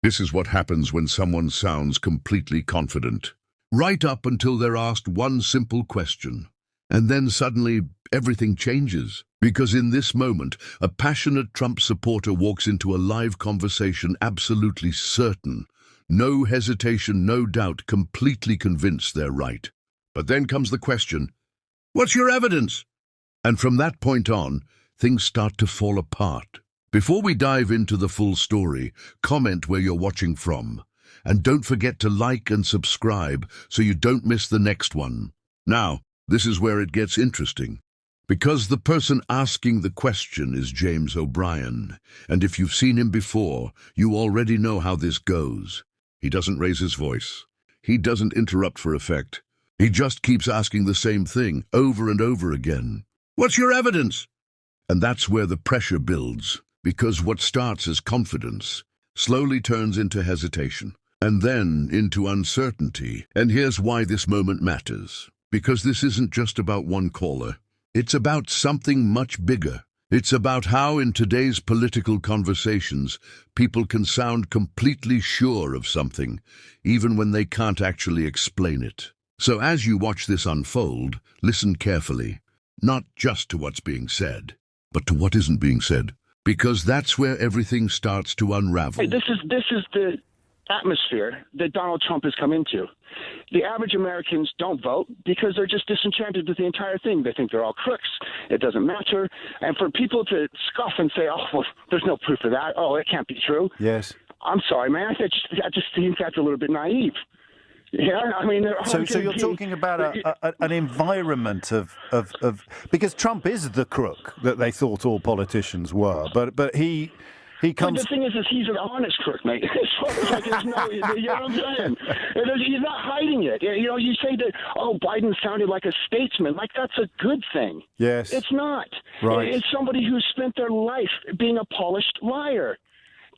This is what happens when someone sounds completely confident, right up until they're asked one simple question. And then suddenly, everything changes. Because in this moment, a passionate Trump supporter walks into a live conversation absolutely certain. No hesitation, no doubt, completely convinced they're right. But then comes the question, what's your evidence? And from that point on, things start to fall apart. Before we dive into the full story, comment where you're watching from. And don't forget to like and subscribe so you don't miss the next one. Now, this is where it gets interesting. Because the person asking the question is James O'Brien. And if you've seen him before, you already know how this goes. He doesn't raise his voice. He doesn't interrupt for effect. He just keeps asking the same thing over and over again. What's your evidence? And that's where the pressure builds. Because what starts as confidence slowly turns into hesitation. And then into uncertainty. And here's why this moment matters. Because this isn't just about one caller. It's about something much bigger. It's about how in today's political conversations, people can sound completely sure of something, even when they can't actually explain it. So as you watch this unfold, listen carefully, not just to what's being said, but to what isn't being said. Because that's where everything starts to unravel. Hey, this is the atmosphere that Donald Trump has come into. The average Americans don't vote because they're just disenchanted with the entire thing. They think they're all crooks. It doesn't matter. And for people to scoff and say, oh, well, there's no proof of that. Oh, it can't be true. Yes. I'm sorry, man. I just think that's a little bit naive. Yeah, I mean... So you're talking about an environment of... Because Trump is the crook that they thought all politicians were, but he comes... But the thing is he's an honest crook, mate. It's like there's no... You know what I'm saying? He's not hiding it. You know, you say that, oh, Biden sounded like a statesman. Like, that's a good thing. Yes. It's not. Right. It's somebody who spent their life being a polished liar,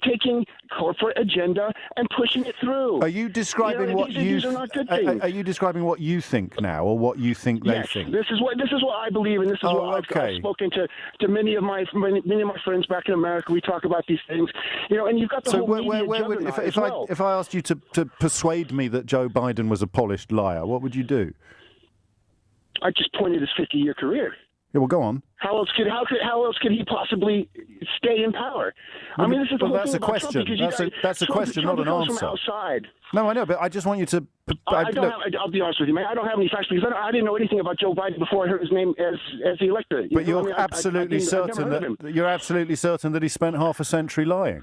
taking corporate agenda and pushing it through. Are you describing what you? These are not good things. Are you describing what you think now, or what you think they think? This is what I believe, and this is what I've spoken to many of my friends back in America. We talk about these things, you know. And you've got the whole media juggernaut as well. If I asked you to persuade me that Joe Biden was a polished liar, what would you do? I just pointed his 50-year career. Yeah, well, go on. How else could he possibly stay in power? I mean, this is the whole that's thing a about question. Trump, That's a question, not an answer. From outside. No, I know, but I just want you to. I'll be honest with you, man. I don't have any facts because I didn't know anything about Joe Biden before I heard his name as the electorate. But you're absolutely certain that he spent half a century lying.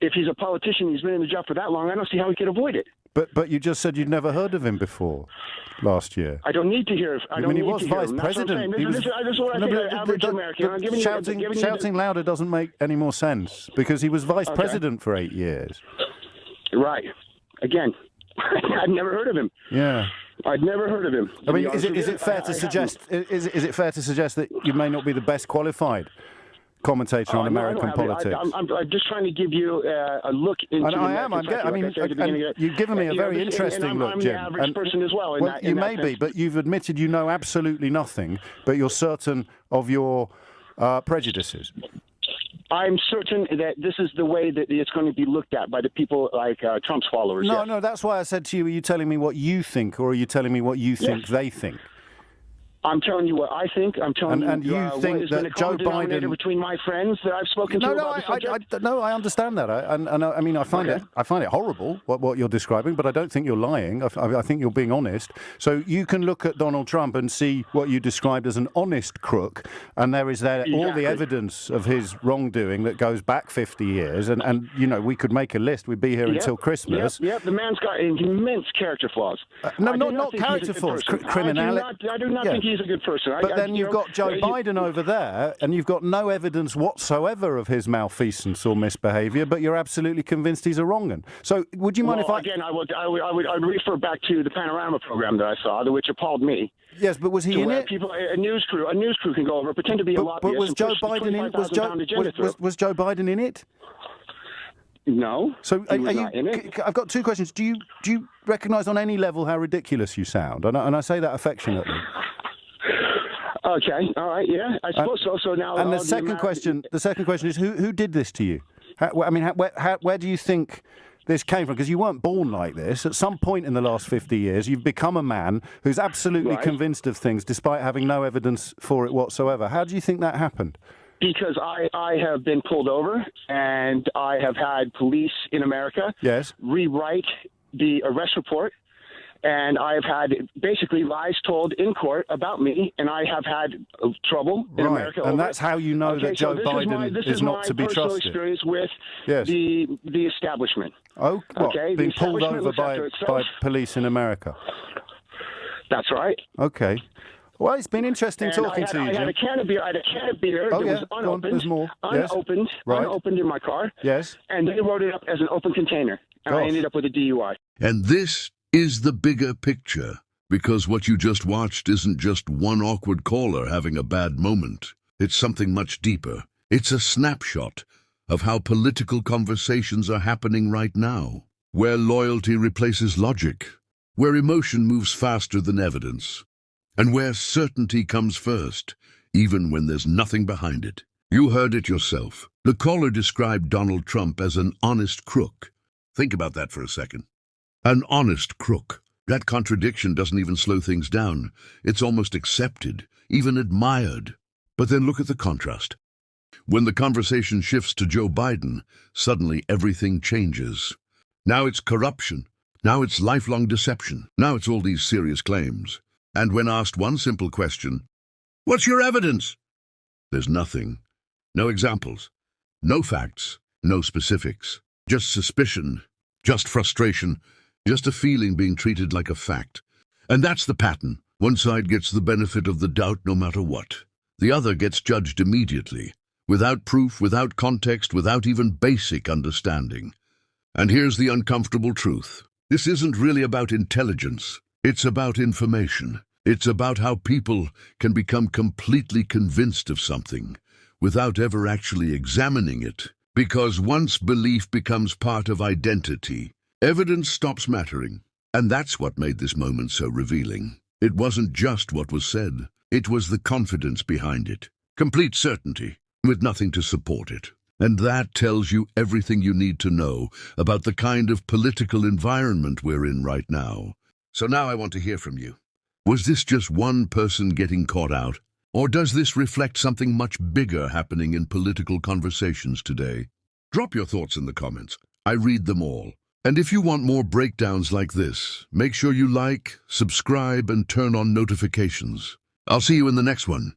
If he's a politician, he's been in the job for that long. I don't see how he could avoid it. But you just said you'd never heard of him before last year. I don't need to hear. I mean, he was vice president. This is what I think. Average American. Shouting louder doesn't make any more sense because he was vice president for 8 years. Right. Again, I've never heard of him. Yeah. I'd never heard of him. I mean, is it fair to suggest? Is it fair to suggest that you may not be the best qualified commentator on American politics? I'm just trying to give you a look into. I am. You've given me a very interesting look, Jim. I'm the average person as well. You may be, but you've admitted you know absolutely nothing, but you're certain of your prejudices. I'm certain that this is the way that it's going to be looked at by the people like Trump's followers. No, that's why I said to you, are you telling me what you think, or are you telling me what you think they think? I'm telling you what I think. I'm telling you think that Joe Biden, between my friends that I've spoken to about the subject. No, I understand that. I mean, I find it horrible what you're describing, but I don't think you're lying. I think you're being honest. So you can look at Donald Trump and see what you described as an honest crook, and there is all the evidence of his wrongdoing that goes back 50 years, and you know, we could make a list. We'd be here until Christmas. Yep, the man's got immense character flaws. Not character flaws, criminality. I do not think he's a good person. But then you've got Joe Biden over there, and you've got no evidence whatsoever of his malfeasance or misbehaviour, but you're absolutely convinced he's a wrong-un. So would you mind if I... Again, I would refer back to the Panorama program that I saw, which appalled me. Yes, but was he in it? A news crew can go over, pretend to be a lobbyist. But was Joe Biden in? Was Joe Biden in it? No. So I've got two questions. Do you recognise on any level how ridiculous you sound? And I say that affectionately. Okay. All right. Yeah. I suppose so. So now. And the second question is who did this to you? Where do you think this came from? Because you weren't born like this. At some point in the last 50 years, you've become a man who's absolutely convinced of things despite having no evidence for it whatsoever. How do you think that happened? Because I have been pulled over, and I have had police in America rewrite the arrest report, and I have had basically lies told in court about me, and I have had trouble in America. And that's how you know that Joe Biden is not to be trusted. This is my personal experience with the establishment. Oh, being pulled over by police in America. That's right. Okay. Well, it's been interesting talking to you, Jim. I had a can of beer. That was unopened. There's more. Unopened in my car. Yes. And they wrote it up as an open container. And I ended up with a DUI. And this is the bigger picture, because what you just watched isn't just one awkward caller having a bad moment. It's something much deeper. It's a snapshot of how political conversations are happening right now, where loyalty replaces logic, where emotion moves faster than evidence, and where certainty comes first, even when there's nothing behind it. You heard it yourself. The caller described Donald Trump as an honest crook. Think about that for a second. An honest crook. That contradiction doesn't even slow things down. It's almost accepted, even admired. But then look at the contrast. When the conversation shifts to Joe Biden, suddenly everything changes. Now it's corruption. Now it's lifelong deception. Now it's all these serious claims. And when asked one simple question, "What's your evidence?" There's nothing. No examples. No facts. No specifics. Just suspicion. Just frustration. Just a feeling being treated like a fact. And that's the pattern. One side gets the benefit of the doubt no matter what. The other gets judged immediately, without proof, without context, without even basic understanding. And here's the uncomfortable truth. This isn't really about intelligence. It's about information. It's about how people can become completely convinced of something without ever actually examining it. Because once belief becomes part of identity, evidence stops mattering. And that's what made this moment so revealing. It wasn't just what was said. It was the confidence behind it. Complete certainty, with nothing to support it. And that tells you everything you need to know about the kind of political environment we're in right now. So now I want to hear from you. Was this just one person getting caught out? Or does this reflect something much bigger happening in political conversations today? Drop your thoughts in the comments. I read them all. And if you want more breakdowns like this, make sure you like, subscribe, and turn on notifications. I'll see you in the next one.